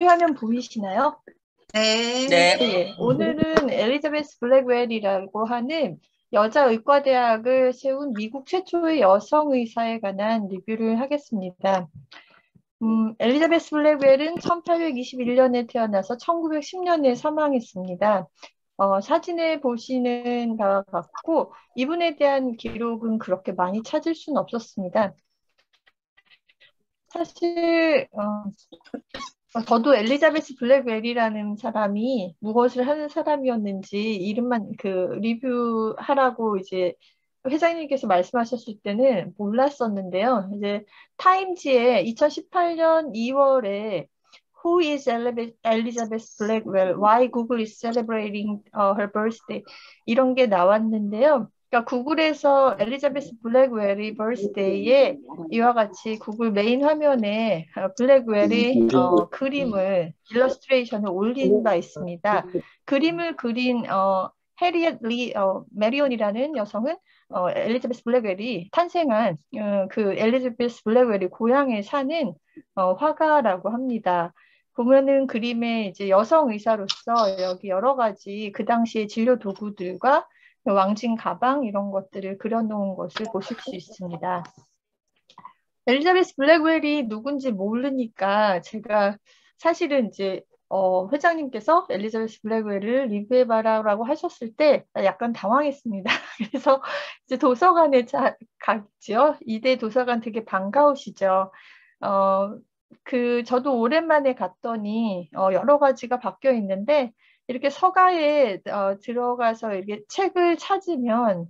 화면 보이시나요? 네. 네. 네, 오늘은 엘리자베스 블랙웰이라고 하는 여자 의과대학을 세운 미국 최초의 여성 의사에 관한 리뷰를 하겠습니다. 엘리자베스 블랙웰은 1821년에 태어나서 1910년에 사망했습니다. 사진에 보시는 바와 같고 이분에 대한 기록은 그렇게 많이 찾을 수는 없었습니다. 사실 저도 엘리자베스 블랙웰이라는 사람이 무엇을 하는 사람이었는지 이름만 리뷰하라고 이제 회장님께서 말씀하셨을 때는 몰랐었는데요. 이제 타임지에 2018년 2월에 Who is Elizabeth Blackwell? Why Google is celebrating her birthday? 이런 게 나왔는데요. 그러니까 구글에서 엘리자베스 블랙웰의 birthday에 이와 같이 구글 메인 화면에 블랙웰의 그림을 일러스트레이션을 올린 바 있습니다. 그림을 그린 해리엇 리 메리온이라는 여성은 엘리자베스 블랙웰이 탄생한 그 엘리자베스 블랙웰이 고향에 사는 화가라고 합니다. 보면은 그림에 이제 여성 의사로서 여기 여러 가지 그 당시의 진료 도구들과 왕진 가방 이런 것들을 그려놓은 것을 보실 수 있습니다. 엘리자베스 블랙웰이 누군지 모르니까 제가 사실은 이제 회장님께서 엘리자베스 블랙웰을 리뷰해봐라라고 하셨을 때 약간 당황했습니다. 그래서 이제 도서관에 갔지요. 이대 도서관 되게 반가우시죠. 저도 오랜만에 갔더니 여러 가지가 바뀌어 있는데 이렇게 서가에 들어가서 이렇게 책을 찾으면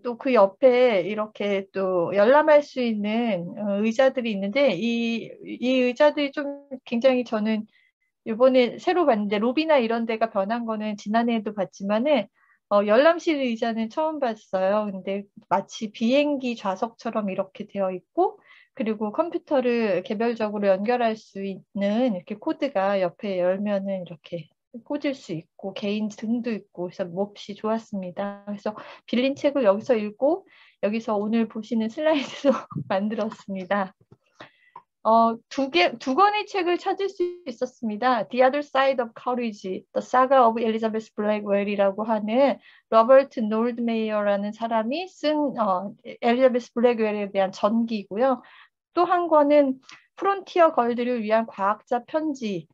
또 그 옆에 이렇게 또 열람할 수 있는 의자들이 있는데 이 의자들이 좀 굉장히 저는 이번에 새로 봤는데 로비나 이런 데가 변한 거는 지난해에도 봤지만은 열람실 의자는 처음 봤어요. 근데 마치 비행기 좌석처럼 이렇게 되어 있고 그리고 컴퓨터를 개별적으로 연결할 수 있는 이렇게 코드가 옆에 열면은 이렇게 꽂을 수 있고 개인 등도 있고 그래서 몹시 좋았습니다. 그래서 빌린 책을 여기서 읽고 여기서 오늘 보시는 슬라이드로 만들었습니다. 두 권의 책을 찾을 수 있었습니다. The Other Side of Courage, The Saga of Elizabeth Blackwell이라고 하는 로버트 놀드메이어라는 사람이 쓴 엘리자베스 블랙웰에 대한 전기고요. 또 한 권은 프론티어 걸들을 위한 과학자 편지,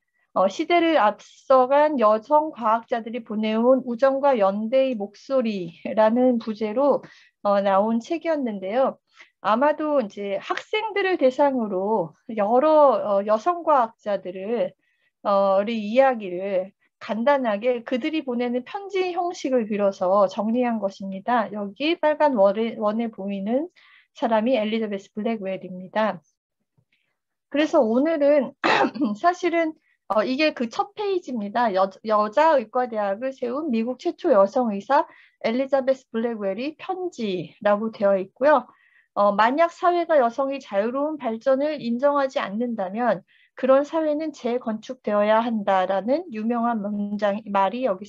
시대를 앞서간 여성 과학자들이 보내온 우정과 연대의 목소리라는 부제로 나온 책이었는데요. 아마도 이제 학생들을 대상으로 여러 여성 과학자들을 이야기를 간단하게 그들이 보내는 편지 형식을 빌어서 정리한 것입니다. 여기 빨간 원에 보이는 사람이 엘리자베스 블랙웰입니다. 그래서 오늘은 사실은 이게 그 첫 페이지입니다. 여자의과대학을 세운 미국 최초 여성의사 엘리자베스 블랙웰이 편지라고 되어 있고요. 만약 사회가 여성의 자유로운 발전을 인정하지 않는다면 그런 사회는 재건축되어야 한다라는 유명한 말이 여기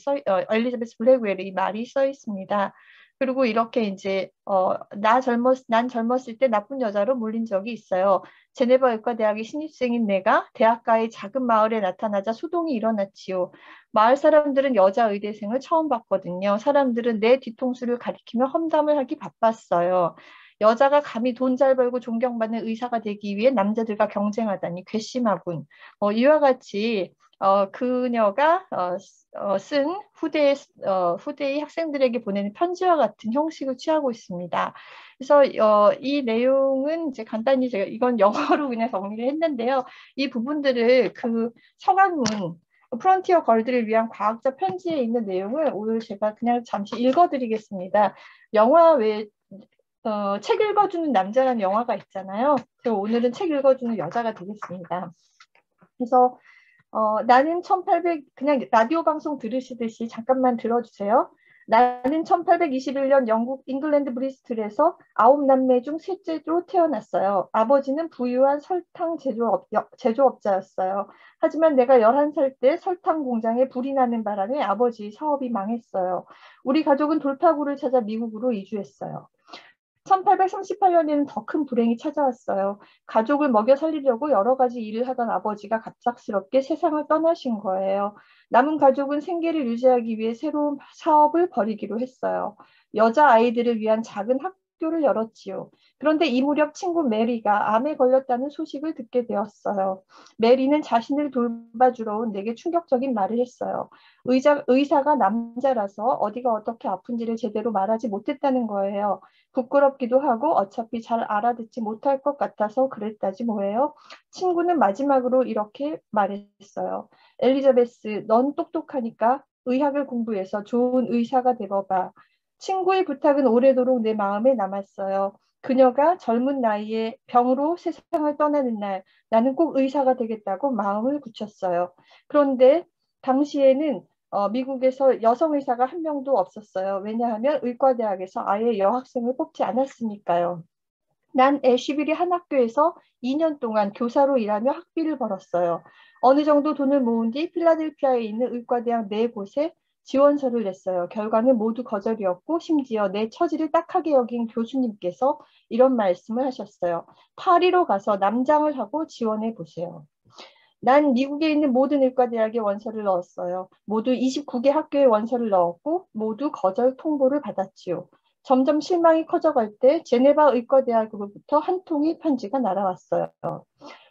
엘리자베스 블랙웰의 말이 써 있습니다. 그리고 이렇게 이제 난 젊었을 때 나쁜 여자로 몰린 적이 있어요. 제네바 의과대학의 신입생인 내가 대학가의 작은 마을에 나타나자 소동이 일어났지요. 마을 사람들은 여자 의대생을 처음 봤거든요. 사람들은 내 뒤통수를 가리키며 험담을 하기 바빴어요. 여자가 감히 돈 잘 벌고 존경받는 의사가 되기 위해 남자들과 경쟁하다니 괘씸하군. 이와 같이 그녀가 쓴 후대의 학생들에게 보내는 편지와 같은 형식을 취하고 있습니다. 그래서 이 내용은 이제 간단히 제가 이건 영어로 그냥 정리를 했는데요. 이 부분들을 그 서간문 프론티어 걸들을 위한 과학자 편지에 있는 내용을 오늘 제가 그냥 잠시 읽어드리겠습니다. 영화 외 책 읽어주는 남자라는 영화가 있잖아요. 그래서 오늘은 책 읽어주는 여자가 되겠습니다. 그래서 나는 1800 그냥 라디오 방송 들으시듯이 잠깐만 들어주세요. 나는 1821년 영국 잉글랜드 브리스톨에서 9남매 중 셋째로 태어났어요. 아버지는 부유한 설탕 제조업자였어요. 하지만 내가 11살 때 설탕 공장에 불이 나는 바람에 아버지 사업이 망했어요. 우리 가족은 돌파구를 찾아 미국으로 이주했어요. 1838년에는 더 큰 불행이 찾아왔어요. 가족을 먹여 살리려고 여러 가지 일을 하던 아버지가 갑작스럽게 세상을 떠나신 거예요. 남은 가족은 생계를 유지하기 위해 새로운 사업을 벌이기로 했어요. 여자 아이들을 위한 작은 학교를 열었지요. 그런데 이 무렵 친구 메리가 암에 걸렸다는 소식을 듣게 되었어요. 메리는 자신을 돌봐주러 온 내게 충격적인 말을 했어요. 의사가 남자라서 어디가 어떻게 아픈지를 제대로 말하지 못했다는 거예요. 부끄럽기도 하고 어차피 잘 알아듣지 못할 것 같아서 그랬다지 뭐예요. 친구는 마지막으로 이렇게 말했어요. 엘리자베스, 넌 똑똑하니까 의학을 공부해서 좋은 의사가 되어봐. 친구의 부탁은 오래도록 내 마음에 남았어요. 그녀가 젊은 나이에 병으로 세상을 떠나는 날 나는 꼭 의사가 되겠다고 마음을 굳혔어요. 그런데 당시에는 미국에서 여성 의사가 한 명도 없었어요. 왜냐하면 의과대학에서 아예 여학생을 뽑지 않았으니까요. 난 애쉬빌리 한 학교에서 2년 동안 교사로 일하며 학비를 벌었어요. 어느 정도 돈을 모은 뒤 필라델피아에 있는 의과대학 4곳에 지원서를 냈어요. 결과는 모두 거절이었고 심지어 내 처지를 딱하게 여긴 교수님께서 이런 말씀을 하셨어요. 파리로 가서 남장을 하고 지원해 보세요. 난 미국에 있는 모든 의과대학에 원서를 넣었어요. 모두 29개 학교에 원서를 넣었고 모두 거절 통보를 받았지요. 점점 실망이 커져갈 때 제네바 의과대학으로부터 한 통의 편지가 날아왔어요.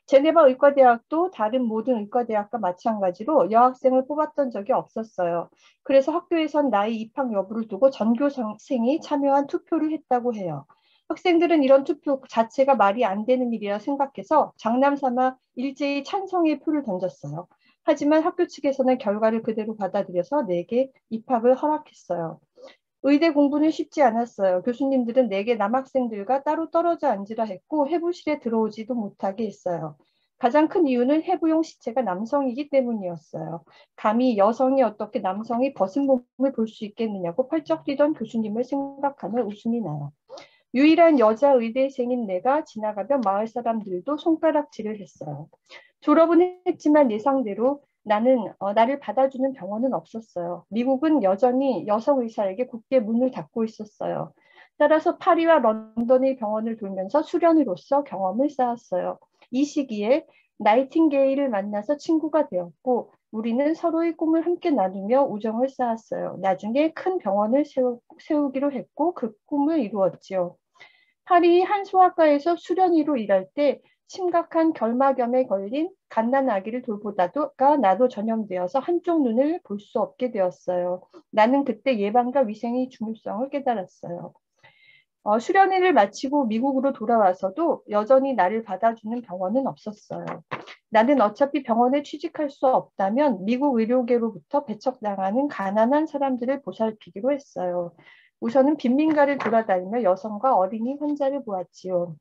제네바 의과대학도 다른 모든 의과대학과 마찬가지로 여학생을 뽑았던 적이 없었어요. 그래서 학교에선 나의 입학 여부를 두고 전교생이 참여한 투표를 했다고 해요. 학생들은 이런 투표 자체가 말이 안 되는 일이라 생각해서 장난삼아 일제히 찬성의 표를 던졌어요. 하지만 학교 측에서는 결과를 그대로 받아들여서 내게 입학을 허락했어요. 의대 공부는 쉽지 않았어요. 교수님들은 내게 남학생들과 따로 떨어져 앉으라 했고 해부실에 들어오지도 못하게 했어요. 가장 큰 이유는 해부용 시체가 남성이기 때문이었어요. 감히 여성이 어떻게 남성이 벗은 몸을 볼 수 있겠느냐고 펄쩍 뛰던 교수님을 생각하면 웃음이 나요. 유일한 여자 의대생인 내가 지나가면 마을 사람들도 손가락질을 했어요. 졸업은 했지만 예상대로 나를 받아주는 병원은 없었어요. 미국은 여전히 여성 의사에게 굳게 문을 닫고 있었어요. 따라서 파리와 런던의 병원을 돌면서 수련의로서 경험을 쌓았어요. 이 시기에 나이팅게일을 만나서 친구가 되었고 우리는 서로의 꿈을 함께 나누며 우정을 쌓았어요. 나중에 큰 병원을 세우기로 했고 그 꿈을 이루었지요. 파리 한 소아과에서 수련의로 일할 때 심각한 결막염에 걸린 갓난 아기를 돌보다가 나도 전염되어서 한쪽 눈을 볼 수 없게 되었어요. 나는 그때 예방과 위생의 중요성을 깨달았어요. 수련회를 마치고 미국으로 돌아와서도 여전히 나를 받아주는 병원은 없었어요. 나는 어차피 병원에 취직할 수 없다면 미국 의료계로부터 배척당하는 가난한 사람들을 보살피기로 했어요. 우선은 빈민가를 돌아다니며 여성과 어린이 환자를 보았지요.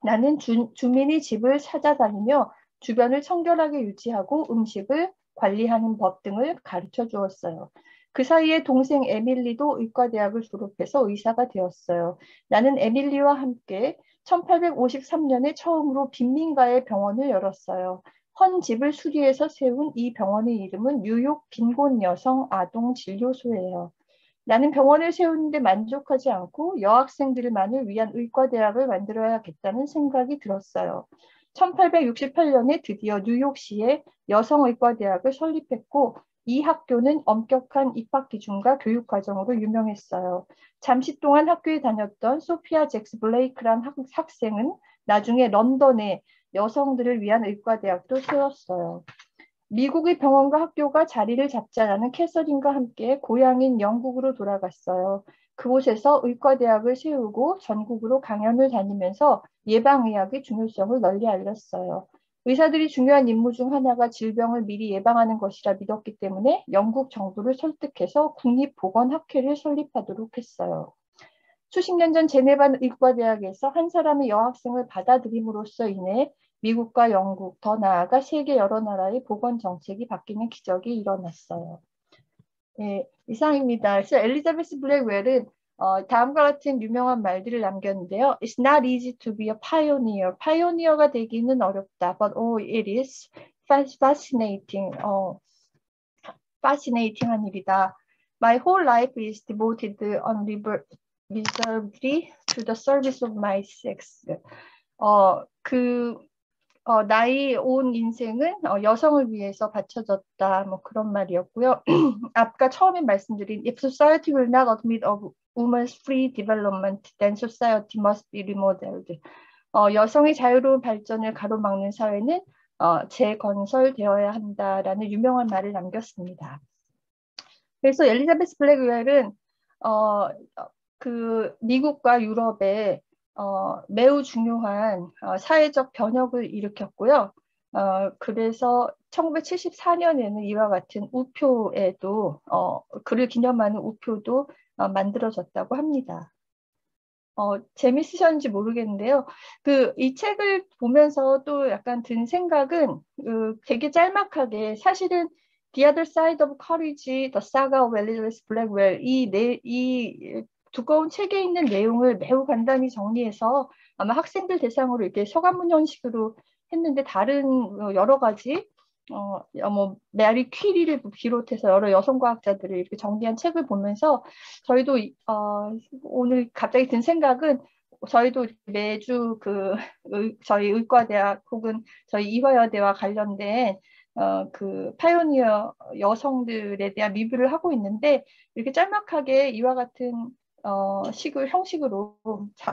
나는 주민이 집을 찾아다니며 주변을 청결하게 유지하고 음식을 관리하는 법 등을 가르쳐 주었어요. 그 사이에 동생 에밀리도 의과대학을 졸업해서 의사가 되었어요. 나는 에밀리와 함께 1853년에 처음으로 빈민가의 병원을 열었어요. 헌 집을 수리해서 세운 이 병원의 이름은 뉴욕 빈곤 여성 아동 진료소예요. 나는 병원을 세우는데 만족하지 않고 여학생들만을 위한 의과대학을 만들어야겠다는 생각이 들었어요. 1868년에 드디어 뉴욕시에 여성의과대학을 설립했고 이 학교는 엄격한 입학 기준과 교육 과정으로 유명했어요. 잠시 동안 학교에 다녔던 소피아 잭스 블레이크란 학생은 나중에 런던에 여성들을 위한 의과대학도 세웠어요. 미국의 병원과 학교가 자리를 잡자라는 캐서린과 함께 고향인 영국으로 돌아갔어요. 그곳에서 의과대학을 세우고 전국으로 강연을 다니면서 예방의학의 중요성을 널리 알렸어요. 의사들이 중요한 임무 중 하나가 질병을 미리 예방하는 것이라 믿었기 때문에 영국 정부를 설득해서 국립보건학회를 설립하도록 했어요. 수십 년 전 제네바 의과대학에서 한 사람의 여학생을 받아들임으로써 인해 미국과 영국, 더 나아가 세계 여러 나라의 보건 정책이 바뀌는 기적이 일어났어요. 네, 이상입니다. 그래서 엘리자베스 블랙웰은 다음과 같은 유명한 말들을 남겼는데요. It's not easy to be a pioneer. 파이오니어가 되기는 어렵다. But oh, it is fascinating. fascinating한 일이다. My whole life is devoted unreservedly to the service of my sex. 나의 온 인생은 여성을 위해서 바쳐졌다. 뭐 그런 말이었고요. 아까 처음에 말씀드린 If society will not admit of women's free development, then society must be remodeled. 여성의 자유로운 발전을 가로막는 사회는 재건설되어야 한다라는 유명한 말을 남겼습니다. 그래서 엘리자베스 블랙웰은 그 미국과 유럽에 매우 중요한 사회적 변혁을 일으켰고요. 그래서 1974년에는 이와 같은 우표에도 그를 기념하는 우표도 만들어졌다고 합니다. 재밌으셨는지 모르겠는데요. 이 책을 보면서 또 약간 든 생각은 되게 짤막하게 사실은 The Other Side of Courage, The Saga of Elizabeth Blackwell 이 두꺼운 책에 있는 내용을 매우 간단히 정리해서 아마 학생들 대상으로 이렇게 서간문 형식으로 했는데 다른 여러 가지 뭐 메리 퀴리를 비롯해서 여러 여성 과학자들을 이렇게 정리한 책을 보면서 저희도 오늘 갑자기 든 생각은 저희도 매주 저희 의과대학 혹은 저희 이화여대와 관련된 그 파이오니어 여성들에 대한 리뷰를 하고 있는데 이렇게 짤막하게 이와 같은 형식으로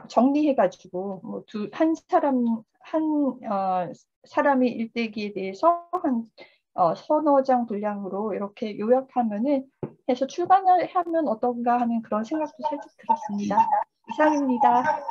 정리해가지고 뭐 한 사람이 일대기에 대해서 한 서너 장 분량으로 이렇게 요약하면은 해서 출간을 하면 어떤가 하는 그런 생각도 살짝 들었습니다. 이상입니다.